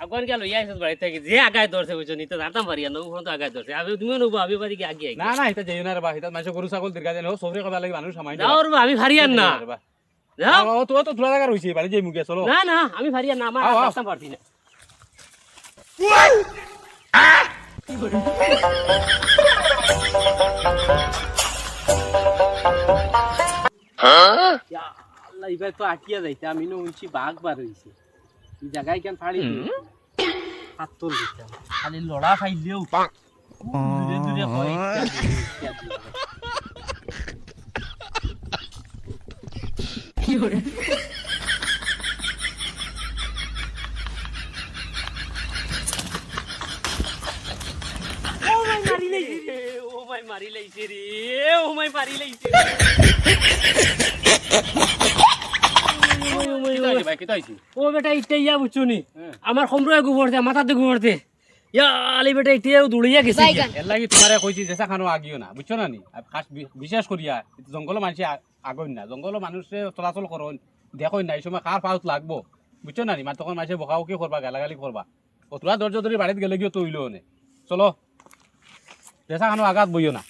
আগুন গেল ইয়াইছ বাড়ি থেকে যে আগায় ধরছে বুঝছো নিতে জানতাম পারি না ওখানে তো আগায় ধরছে আমি তুমিও নবো আমি বাড়ি আগে না না এটা যেও না রে বা এটা মানুষ গরু ছাগল দীর্ঘা দিন হোক সফরে কবা লাগি মানুষ সামাই যাও রে আমি ভারিয়ান না যাও তো তো ধুলা জায়গা রইছে বাড়ি যাই মুগে চলো না না আমি ভারিয়ান না আমার জানতাম পারছি না ইয়া আল্লাহ এবার তো আটিয়া যাইতে আমি নো উঁচি বাঘ বার হইছে এই জায়গায় কেন ফাড়ি হাত তোল দিতাম খালি লড়া খাইলেও দূরে দূরে হয় কি করে ও মাই মারি লাইছে রে ও মাই মারি লাইছে ও বেটা ইটা ইয়া বুঝছো নি আমার সম্রয় গোবরতে মাথাতে গোবরতে ইয়া আলি বেটা ইটাও দৌড়িয়া গেছে এর লাগি তোমারে কইছি যেসা খানো আগিও না বুঝছো না নি খাস বিশেষ করিয়া জঙ্গল মানুষ আগইন না জঙ্গল মানুষে চলাচল করন দেখই না এই সময় কার পাউত লাগবো বুঝছো না নি মানে তখন মানুষে বকাও কি করবা গালাগালি করবা অতলা ধৈর্য ধরে বাড়িতে গেলে গিয়ে তৈলো নে চলো যেসা খানো আগাত বইও না